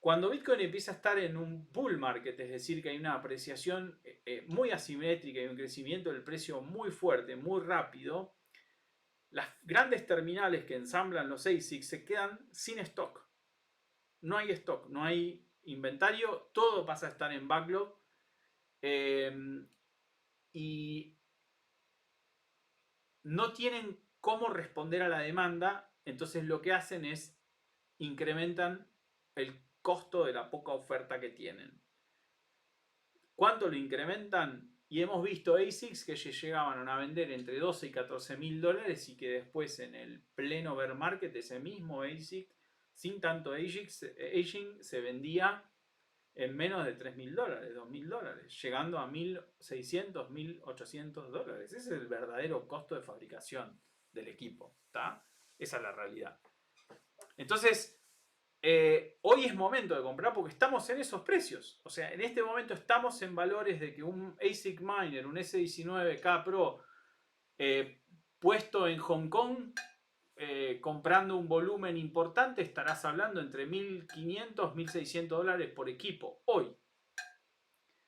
Cuando Bitcoin empieza a estar en un bull market, es decir, que hay una apreciación muy asimétrica y un crecimiento del precio muy fuerte, muy rápido, las grandes terminales que ensamblan los ASICs se quedan sin stock. No hay stock, no hay inventario, todo pasa a estar en backlog y no tienen cómo responder a la demanda, entonces lo que hacen es incrementan el costo de la poca oferta que tienen. ¿Cuánto lo incrementan? Y hemos visto ASICs que llegaban a vender entre 12 y 14 mil dólares y que después en el pleno bear market ese mismo ASIC sin tanto aging se vendía en menos de 3 mil dólares, 2 mil dólares, llegando a 1.600, 1.800 dólares. Ese es el verdadero costo de fabricación del equipo. ¿Tá? Esa es la realidad. Entonces, hoy es momento de comprar porque estamos en esos precios. O sea, en este momento estamos en valores de que un ASIC miner, un S19K Pro, puesto en Hong Kong, comprando un volumen importante, estarás hablando entre 1.500, 1.600 dólares por equipo. Hoy.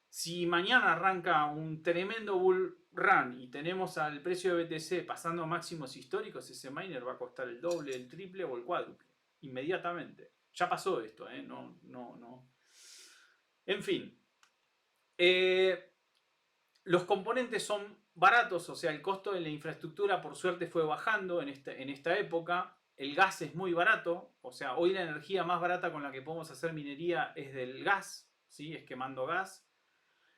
Si mañana arranca un tremendo bull run y tenemos al precio de BTC pasando a máximos históricos, ese miner va a costar el doble, el triple o el cuádruple. Inmediatamente. Ya pasó esto, ¿eh? No. En fin. Los componentes son baratos, o sea, el costo de la infraestructura por suerte fue bajando en esta época. El gas es muy barato, o sea, hoy la energía más barata con la que podemos hacer minería es del gas, ¿sí? Es quemando gas.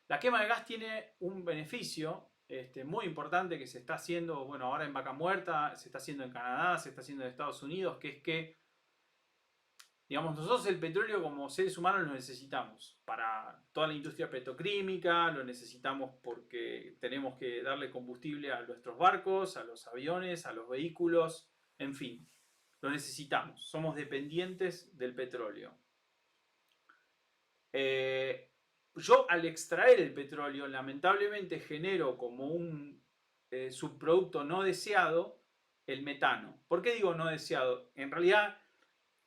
La quema de gas tiene un beneficio muy importante que se está haciendo, bueno, ahora en Vaca Muerta, se está haciendo en Canadá, se está haciendo en Estados Unidos, que es que, digamos, nosotros el petróleo como seres humanos lo necesitamos para toda la industria petroquímica, lo necesitamos porque tenemos que darle combustible a nuestros barcos, a los aviones, a los vehículos, en fin. Lo necesitamos, somos dependientes del petróleo. Yo al extraer el petróleo lamentablemente genero como un subproducto no deseado el metano. ¿Por qué digo no deseado? En realidad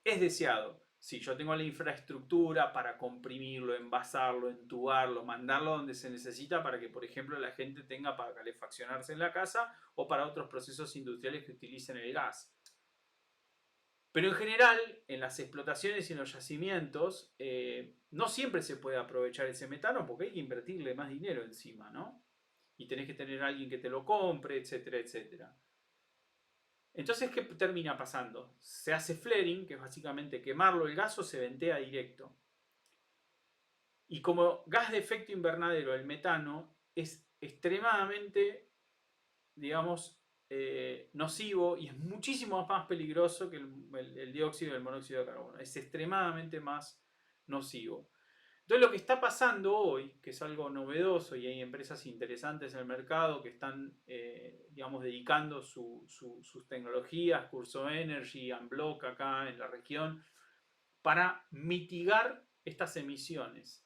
es deseado. Si yo tengo la infraestructura para comprimirlo, envasarlo, entubarlo, mandarlo donde se necesita para que, por ejemplo, la gente tenga para calefaccionarse en la casa o para otros procesos industriales que utilicen el gas. Pero en general, en las explotaciones y en los yacimientos, no siempre se puede aprovechar ese metano porque hay que invertirle más dinero encima, ¿no? Y tenés que tener a alguien que te lo compre, etcétera, etcétera. Entonces, ¿qué termina pasando? Se hace flaring, que es básicamente quemarlo el gas o se ventea directo. Y como gas de efecto invernadero, el metano es extremadamente, digamos, nocivo y es muchísimo más peligroso que el dióxido y el monóxido de carbono. Es extremadamente más nocivo. Entonces lo que está pasando hoy, que es algo novedoso y hay empresas interesantes en el mercado que están, digamos, dedicando sus tecnologías, Curso Energy, Unblock acá en la región, para mitigar estas emisiones.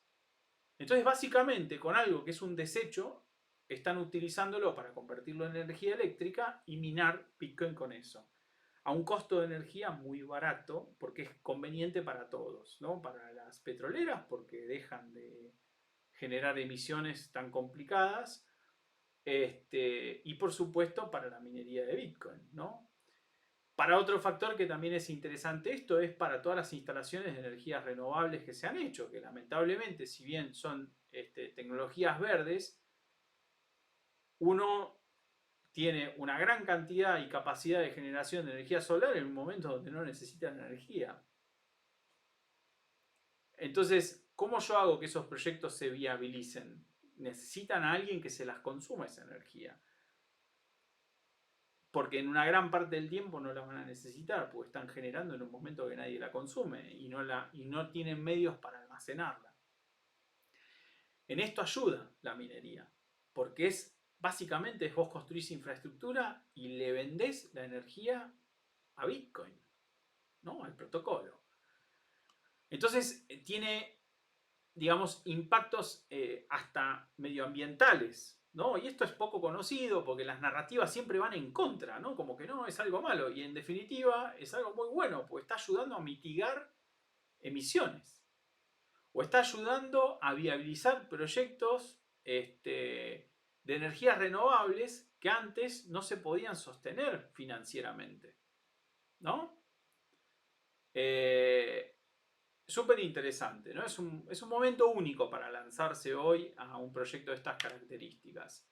Entonces básicamente con algo que es un desecho, están utilizándolo para convertirlo en energía eléctrica y minar Bitcoin con eso a un costo de energía muy barato, porque es conveniente para todos, ¿no? Para las petroleras, porque dejan de generar emisiones tan complicadas, y por supuesto para la minería de Bitcoin, ¿no? Para otro factor que también es interesante esto es para todas las instalaciones de energías renovables que se han hecho, que lamentablemente, si bien son tecnologías verdes, uno tiene una gran cantidad y capacidad de generación de energía solar en un momento donde no necesitan energía. Entonces, ¿cómo yo hago que esos proyectos se viabilicen? Necesitan a alguien que se las consuma esa energía. Porque en una gran parte del tiempo no la van a necesitar, porque están generando en un momento que nadie la consume y no tienen medios para almacenarla. En esto ayuda la minería, porque básicamente vos construís infraestructura y le vendés la energía a Bitcoin, ¿no? Al protocolo. Entonces tiene, digamos, impactos hasta medioambientales, ¿no? Y esto es poco conocido porque las narrativas siempre van en contra, ¿no? Como que no, es algo malo. Y en definitiva es algo muy bueno, porque está ayudando a mitigar emisiones. O está ayudando a viabilizar proyectos de energías renovables que antes no se podían sostener financieramente, ¿no? Súper interesante, ¿no? Es un momento único para lanzarse hoy a un proyecto de estas características.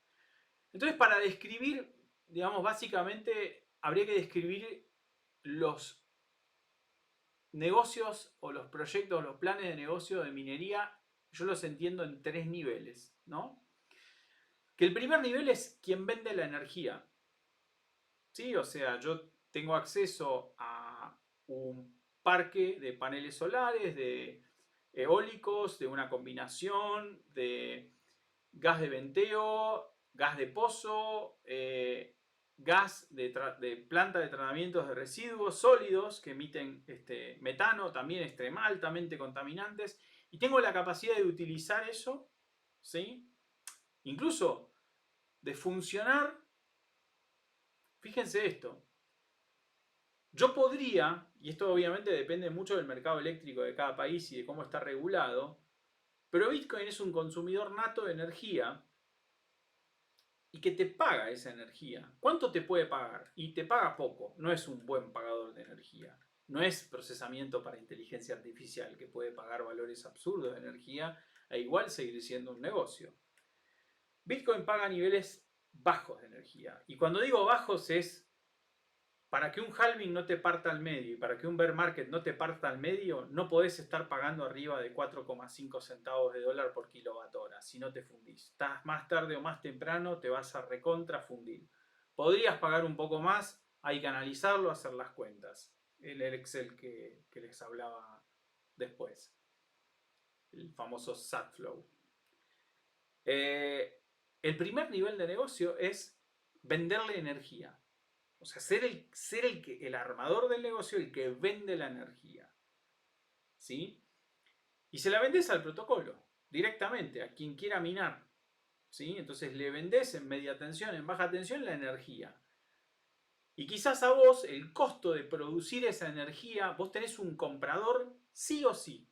Entonces, para describir, digamos, básicamente habría que describir los negocios o los proyectos, los planes de negocio de minería, yo los entiendo en tres niveles, ¿no? Que el primer nivel es quien vende la energía, ¿sí? O sea, yo tengo acceso a un parque de paneles solares, de eólicos, de una combinación de gas de venteo, gas de pozo, gas de planta de tratamientos de residuos sólidos que emiten metano, también altamente contaminantes, y tengo la capacidad de utilizar eso, ¿sí? Incluso de funcionar. Fíjense esto, yo podría, y esto obviamente depende mucho del mercado eléctrico de cada país y de cómo está regulado, pero Bitcoin es un consumidor nato de energía y que te paga esa energía. ¿Cuánto te puede pagar? Y te paga poco, no es un buen pagador de energía. No es procesamiento para inteligencia artificial que puede pagar valores absurdos de energía e igual seguir siendo un negocio. Bitcoin paga niveles bajos de energía. Y cuando digo bajos es para que un halving no te parta al medio y para que un bear market no te parta al medio, no podés estar pagando arriba de 4,5 centavos de dólar por kilowatt hora, si no te fundís. Estás más tarde o más temprano, te vas a recontra fundir. Podrías pagar un poco más, hay que analizarlo, hacer las cuentas. El Excel que les hablaba después. El famoso SATFlow. El primer nivel de negocio es venderle energía. O sea, ser el armador del negocio, el que vende la energía. ¿Sí? Y se la vendes al protocolo, directamente, a quien quiera minar. ¿Sí? Entonces le vendés en media tensión, en baja tensión, la energía. Y quizás a vos el costo de producir esa energía, vos tenés un comprador sí o sí.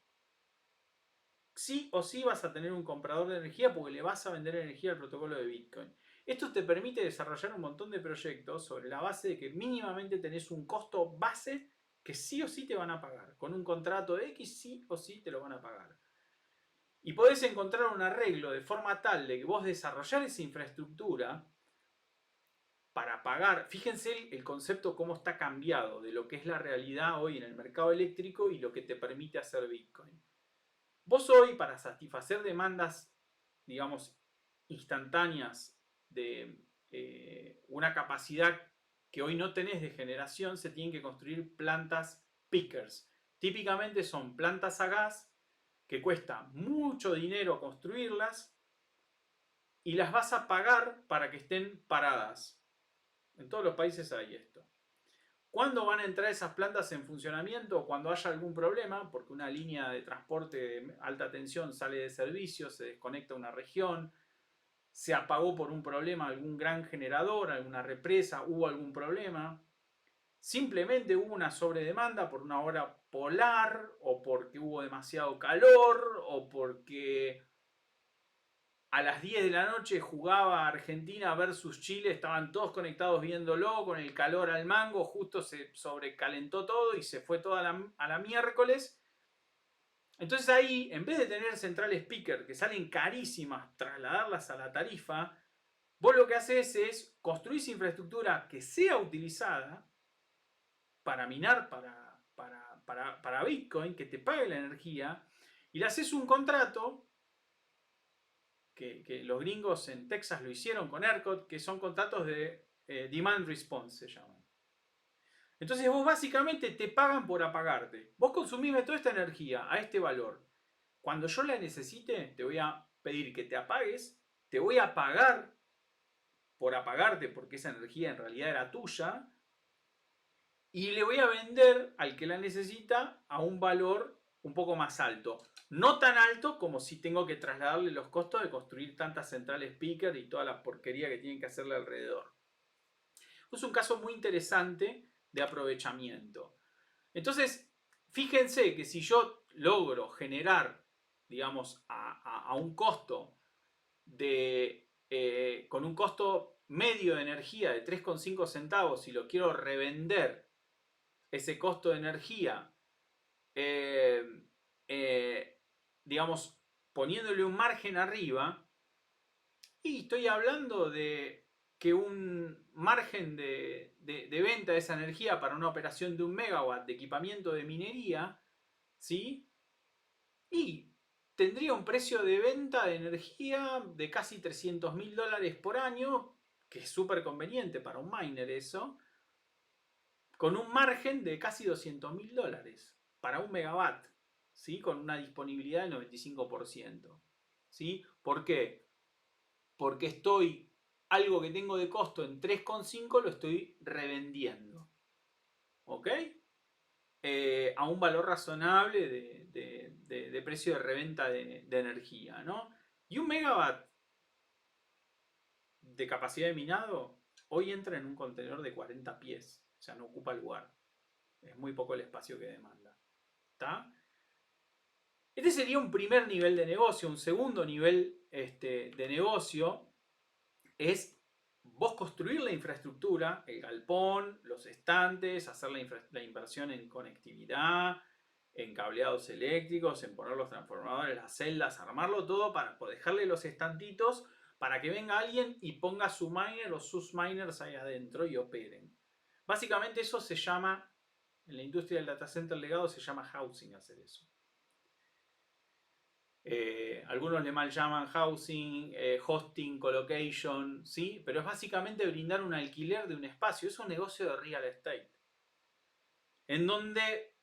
Sí o sí vas a tener un comprador de energía porque le vas a vender energía al protocolo de Bitcoin. Esto te permite desarrollar un montón de proyectos sobre la base de que mínimamente tenés un costo base que sí o sí te van a pagar. Con un contrato de X sí o sí te lo van a pagar. Y podés encontrar un arreglo de forma tal de que vos desarrollar esa infraestructura para pagar. Fíjense el concepto cómo está cambiado de lo que es la realidad hoy en el mercado eléctrico y lo que te permite hacer Bitcoin. Vos hoy, para satisfacer demandas, digamos, instantáneas de una capacidad que hoy no tenés de generación, se tienen que construir plantas pickers. Típicamente son plantas a gas que cuesta mucho dinero construirlas y las vas a pagar para que estén paradas. En todos los países hay esto. ¿Cuándo van a entrar esas plantas en funcionamiento? Cuando haya algún problema, porque una línea de transporte de alta tensión sale de servicio, se desconecta una región, se apagó por un problema algún gran generador, alguna represa, hubo algún problema. Simplemente hubo una sobredemanda por una hora polar, o porque hubo demasiado calor, o porque a las 10 de la noche jugaba Argentina versus Chile, estaban todos conectados viéndolo, con el calor al mango, justo se sobrecalentó todo y se fue toda a la miércoles. Entonces ahí, en vez de tener centrales picker que salen carísimas, trasladarlas a la tarifa, vos lo que haces es construir infraestructura que sea utilizada para minar para Bitcoin, que te pague la energía, y le haces un contrato que los gringos en Texas lo hicieron con ERCOT, que son contratos de demand response, se llaman. Entonces vos básicamente te pagan por apagarte. Vos consumime toda esta energía a este valor. Cuando yo la necesite, te voy a pedir que te apagues, te voy a pagar por apagarte porque esa energía en realidad era tuya, y le voy a vender al que la necesita a un valor un poco más alto. No tan alto como si tengo que trasladarle los costos de construir tantas centrales picker y toda la porquería que tienen que hacerle alrededor. Es un caso muy interesante de aprovechamiento. Entonces, fíjense que si yo logro generar, digamos, a un costo con un costo medio de energía de 3,5 centavos y lo quiero revender ese costo de energía, digamos, poniéndole un margen arriba, y estoy hablando de que un margen de venta de esa energía para una operación de 1 megawatt de equipamiento de minería, ¿sí? Y tendría un precio de venta de energía de casi $300.000 por año, que es súper conveniente para un miner eso, con un margen de casi $200.000 para 1 megawatt, ¿sí? Con una disponibilidad del 95%. ¿Sí? ¿Por qué? Porque algo que tengo de costo en 3,5 lo estoy revendiendo. ¿Ok? A un valor razonable de precio de reventa de energía, ¿no? Y 1 megawatt de capacidad de minado hoy entra en un contenedor de 40 pies, o sea, no ocupa lugar. Es muy poco el espacio que demanda. ¿Está? Este sería un primer nivel de negocio. Un segundo nivel de negocio es vos construir la infraestructura, el galpón, los estantes, hacer la inversión en conectividad, en cableados eléctricos, en poner los transformadores, las celdas, armarlo todo para dejarle los estantitos para que venga alguien y ponga su miner o sus miners ahí adentro y operen. Básicamente eso se llama, en la industria del data center legado se llama housing, hacer eso. Algunos le mal llaman housing, hosting, colocation, ¿sí? Pero es básicamente brindar un alquiler de un espacio. Es un negocio de real estate. En donde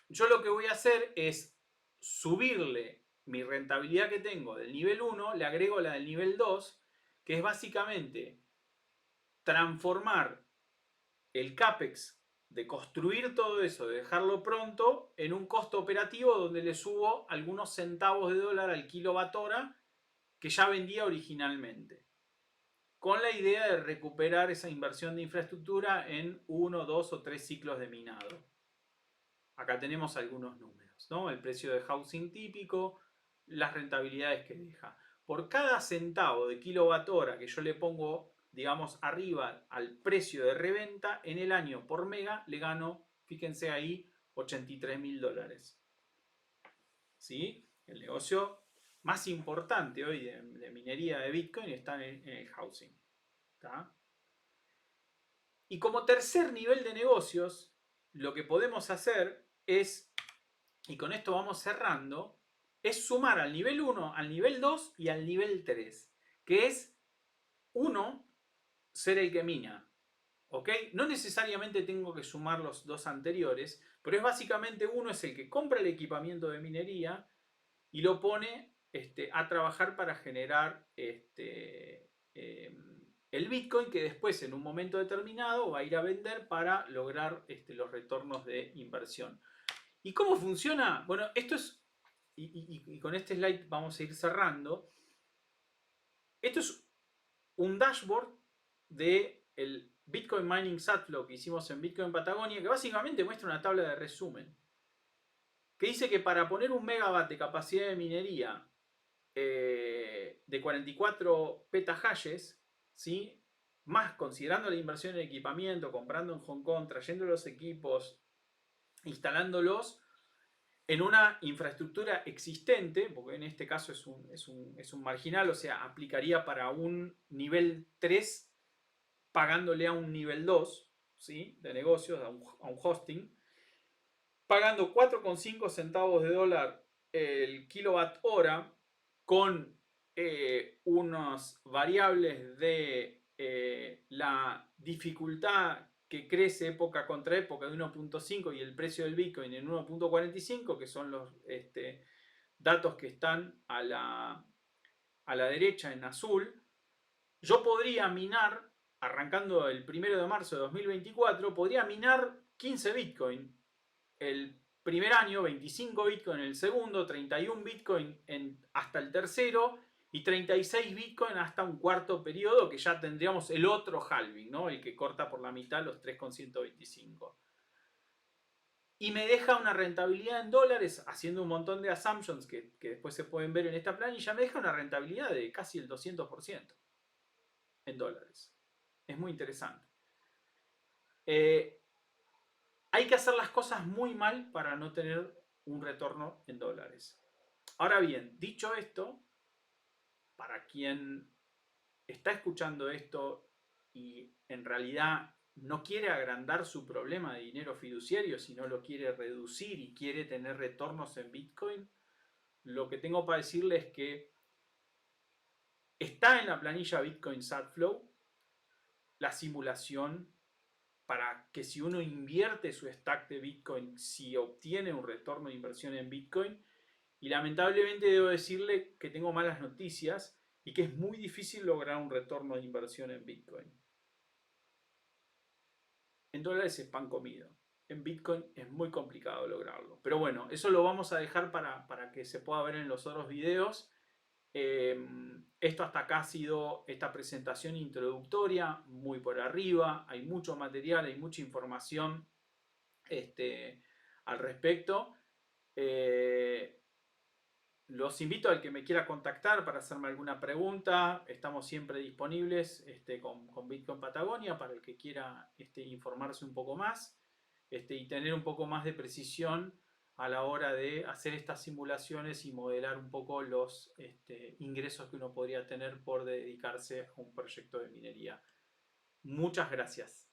yo lo que voy a hacer es subirle mi rentabilidad que tengo del nivel 1, le agrego la del nivel 2, que es básicamente transformar el CAPEX de construir todo eso, de dejarlo pronto, en un costo operativo donde le subo algunos centavos de dólar al kilowatt hora que ya vendía originalmente, con la idea de recuperar esa inversión de infraestructura en 1, 2 o 3 ciclos de minado. Acá tenemos algunos números, ¿no? El precio de housing típico, las rentabilidades que deja. Por cada centavo de kilowatt hora que yo le pongo, digamos, arriba al precio de reventa, en el año por mega le gano, fíjense ahí, $83.000. ¿Sí? El negocio más importante hoy de minería de Bitcoin está en el housing. ¿Tá? Y como tercer nivel de negocios, lo que podemos hacer es, y con esto vamos cerrando, es sumar al nivel 1, al nivel 2 y al nivel 3, que es 1, ser el que mina. ¿Ok? No necesariamente tengo que sumar los dos anteriores, pero es básicamente uno es el que compra el equipamiento de minería y lo pone a trabajar para generar el Bitcoin que después en un momento determinado va a ir a vender para lograr los retornos de inversión. ¿Y cómo funciona? Bueno, esto es, y con este slide vamos a ir cerrando, esto es un dashboard de el Bitcoin Mining Satflow que hicimos en Bitcoin Patagonia, que básicamente muestra una tabla de resumen, que dice que para poner un megawatt de capacidad de minería de 44 petahashes, ¿sí? Más considerando la inversión en equipamiento, comprando en Hong Kong, trayendo los equipos, instalándolos en una infraestructura existente, porque en este caso es un marginal, o sea, aplicaría para un nivel 3 pagándole a un nivel 2, ¿sí? De negocios, a un hosting, pagando 4,5 centavos de dólar el kilowatt hora con unas variables de la dificultad que crece época contra época de 1.5 y el precio del Bitcoin en 1.45, que son los datos que están a la derecha en azul, yo podría minar, arrancando el 1 de marzo de 2024, podría minar 15 Bitcoin el primer año, 25 Bitcoin en el segundo, 31 Bitcoin hasta el tercero y 36 Bitcoin hasta un cuarto periodo, que ya tendríamos el otro halving, ¿no? El que corta por la mitad los 3,125. Y me deja una rentabilidad en dólares, haciendo un montón de assumptions que después se pueden ver en esta planilla, me deja una rentabilidad de casi el 200% en dólares. Es muy interesante. Hay que hacer las cosas muy mal para no tener un retorno en dólares. Ahora bien, dicho esto, para quien está escuchando esto y en realidad no quiere agrandar su problema de dinero fiduciario, sino lo quiere reducir y quiere tener retornos en Bitcoin, lo que tengo para decirle es que está en la planilla Bitcoin Satflow la simulación para que si uno invierte su stack de Bitcoin, si obtiene un retorno de inversión en Bitcoin. Y lamentablemente debo decirle que tengo malas noticias y que es muy difícil lograr un retorno de inversión en Bitcoin. En dólares es pan comido. En Bitcoin es muy complicado lograrlo. Pero bueno, eso lo vamos a dejar para que se pueda ver en los otros videos. Esto hasta acá ha sido esta presentación introductoria, muy por arriba. Hay mucho material, hay mucha información al respecto. Los invito al que me quiera contactar para hacerme alguna pregunta. Estamos siempre disponibles con Bitcoin Patagonia para el que quiera informarse un poco más y tener un poco más de precisión a la hora de hacer estas simulaciones y modelar un poco los ingresos que uno podría tener por dedicarse a un proyecto de minería. Muchas gracias.